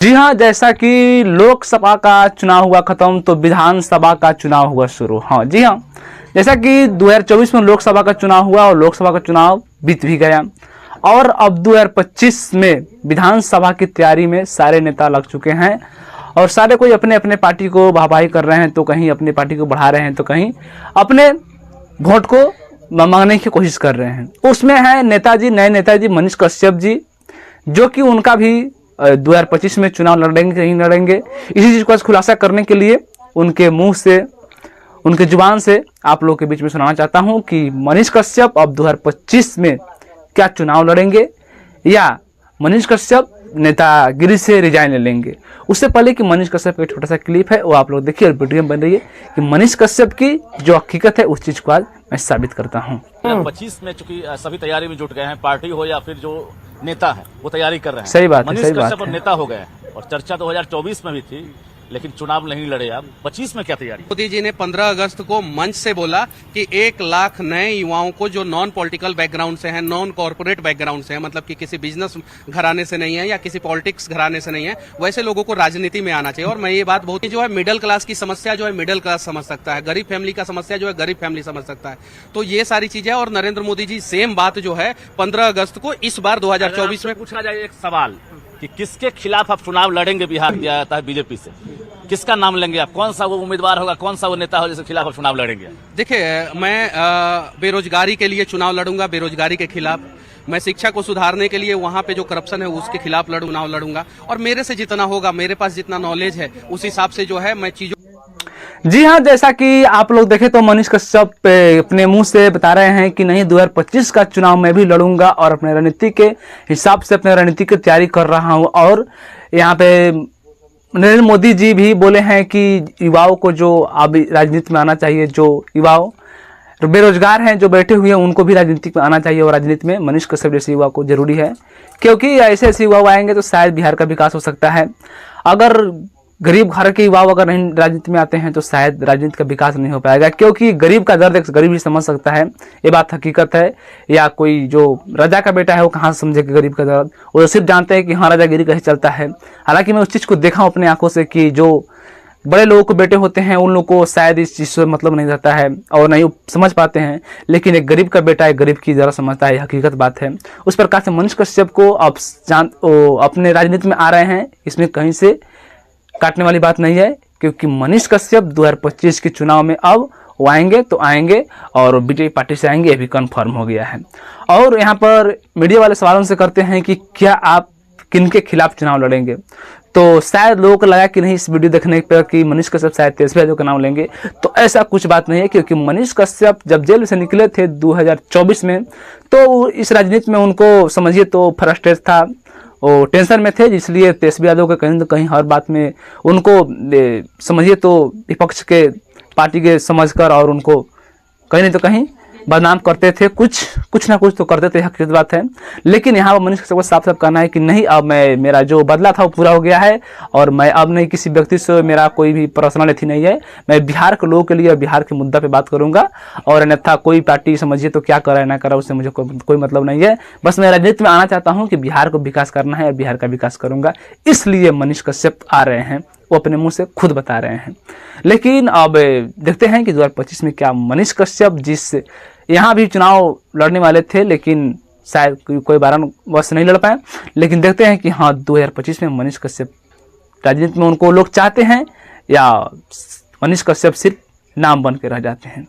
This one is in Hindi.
जी हाँ, जैसा कि लोकसभा का चुनाव हुआ खत्म तो विधानसभा का चुनाव हुआ शुरू। हाँ जी हाँ, जैसा कि 2024 में लोकसभा का चुनाव हुआ और लोकसभा का चुनाव बीत भी गया और अब 2025 में विधानसभा की तैयारी में सारे नेता लग चुके हैं और सारे कोई अपने अपने पार्टी को वाहवाही कर रहे हैं, तो कहीं अपनी पार्टी को बढ़ा रहे हैं, तो कहीं अपने वोट को मांगने की कोशिश कर रहे हैं। उसमें है नेताजी, नए नेताजी मनीष कश्यप जी, जो कि उनका भी 2025 में चुनाव लड़ेंगे कि नहीं लड़ेंगे, इसी चीज़ को खुलासा करने के लिए उनके मुंह से, उनके जुबान से आप लोगों के बीच में सुनाना चाहता हूं कि मनीष कश्यप अब 2025 में क्या चुनाव लड़ेंगे या मनीष कश्यप नेतागिरी से रिजाइन ले लेंगे। उससे पहले कि मनीष कश्यप का छोटा सा क्लिप है वो आप लोग देखिए और वीडियो में बन रही है कि मनीष कश्यप की जो हकीकत है उस चीज़ को आज मैं साबित करता हूँ। 25 में चूंकि सभी तैयारी में जुट गए हैं, पार्टी हो या फिर जो नेता है वो तैयारी कर रहे हैं। सही बात है, मनीष सही बात कश्यप है। नेता हो गए और चर्चा 2024 में भी थी, लेकिन चुनाव नहीं लड़े। आप 25 में क्या तैयारी? मोदी जी ने 15 अगस्त को मंच से बोला कि 1 लाख नए युवाओं को जो नॉन पॉलिटिकल बैकग्राउंड से हैं, नॉन कॉर्पोरेट बैकग्राउंड से हैं, मतलब कि किसी बिजनेस घराने से नहीं है या किसी पॉलिटिक्स घराने से नहीं है, वैसे लोगों को राजनीति में आना चाहिए। और मैं ये बात बहुत जो है मिडिल क्लास की समस्या जो है मिडिल क्लास समझ सकता है, गरीब फैमिली का समस्या जो है गरीब फैमिली समझ सकता है। तो ये सारी चीजें, और नरेंद्र मोदी जी सेम बात जो है 15 अगस्त को इस बार 2024 में पूछा जाए एक सवाल कि किसके खिलाफ आप चुनाव लड़ेंगे, बिहार दिया जाता है बीजेपी से, किसका नाम लेंगे आप? कौन सा वो उम्मीदवार होगा, कौन सा वो नेता हो जिसके खिलाफ आप चुनाव लड़ेंगे? देखिए, मैं बेरोजगारी के लिए चुनाव लड़ूंगा, बेरोजगारी के खिलाफ। मैं शिक्षा को सुधारने के लिए, वहां पे जो करप्शन है उसके खिलाफ चुनाव लड़ूंगा। और मेरे से जितना होगा, मेरे पास जितना नॉलेज है उस हिसाब से जो है मैं चीजों। जी हाँ, जैसा कि आप लोग देखें तो मनीष कश्यप अपने मुंह से बता रहे हैं कि नहीं 2025 का चुनाव मैं भी लड़ूंगा और अपने रणनीति के हिसाब से अपने रणनीति की तैयारी कर रहा हूं। और यहाँ पे नरेंद्र मोदी जी भी बोले हैं कि युवाओं को जो अब राजनीति में आना चाहिए, जो युवाओं बेरोजगार हैं जो बैठे हुए हैं उनको भी राजनीति में आना चाहिए और राजनीति में मनीष कश्यप जैसे युवा को जरूरी है, क्योंकि ऐसे ऐसे युवा आएंगे तो शायद बिहार का विकास हो सकता है। अगर गरीब घर के युवा अगर नहीं राजनीति में आते हैं तो शायद राजनीति का विकास नहीं हो पाएगा, क्योंकि गरीब का दर्द एक गरीब ही समझ सकता है, ये बात हकीकत है। या कोई जो राजा का बेटा है वो कहाँ से समझेगा गरीब का दर्द? वो सिर्फ जानते हैं कि हाँ राजागिरी कैसे चलता है। हालांकि मैं उस चीज़ को देखा हूँ अपने आंखों से कि जो बड़े लोगों को बेटे होते हैं उन लोगों को शायद इस चीज़ से मतलब नहीं रहता है और नहीं समझ पाते हैं, लेकिन एक गरीब का बेटा एक गरीब की ज़रा समझता है, हकीकत बात है। उस प्रकार से मनीष कश्यप को अब अपने राजनीति में आ रहे हैं, इसमें कहीं से काटने वाली बात नहीं है, क्योंकि मनीष कश्यप 2025 के चुनाव में अब वो आएंगे तो आएंगे और बीजेपी पार्टी से आएंगे, ये भी कन्फर्म हो गया है। और यहाँ पर मीडिया वाले सवालों से करते हैं कि क्या आप किनके खिलाफ चुनाव लड़ेंगे, तो शायद लोगों को लगा कि नहीं इस वीडियो देखने पर कि मनीष कश्यप शायद तेजस्वी यादव का नाम लेंगे, तो ऐसा कुछ बात नहीं है। क्योंकि मनीष कश्यप जब जेल से निकले थे 2024 में तो इस राजनीति में उनको समझिए तो फ्रस्ट्रेट था, वो टेंशन में थे, इसलिए तेजस्वी यादव के कहीं न कहीं हर बात में उनको समझिए तो विपक्ष के पार्टी के समझकर और उनको कहीं नहीं तो कहीं बदनाम करते थे, कुछ ना कुछ तो करते थे, हकीकत बात है। लेकिन यहाँ पर मनीष कश्यप को साफ साफ कहना है कि नहीं, अब मेरा जो बदला था वो पूरा हो गया है और मैं अब नहीं किसी व्यक्ति से मेरा कोई भी पर्सनैलिटी नहीं है, मैं बिहार के लोगों के लिए बिहार के मुद्दा पे बात करूंगा और अन्यथा कोई पार्टी समझिए तो क्या करे ना करे उससे मुझे कोई मतलब नहीं है। बस मैं राजनीति में आना चाहता हूँ कि बिहार को विकास करना है और बिहार का विकास करूंगा, इसलिए मनीष कश्यप आ रहे हैं, वो अपने मुंह से खुद बता रहे हैं। लेकिन अब देखते हैं कि 2025 में क्या मनीष कश्यप जिस यहाँ भी चुनाव लड़ने वाले थे लेकिन शायद कोई कारणवश नहीं लड़ पाए, लेकिन देखते हैं कि हाँ 2025 में मनीष कश्यप राजनीति में उनको लोग चाहते हैं या मनीष कश्यप सिर्फ नाम बन के रह जाते हैं।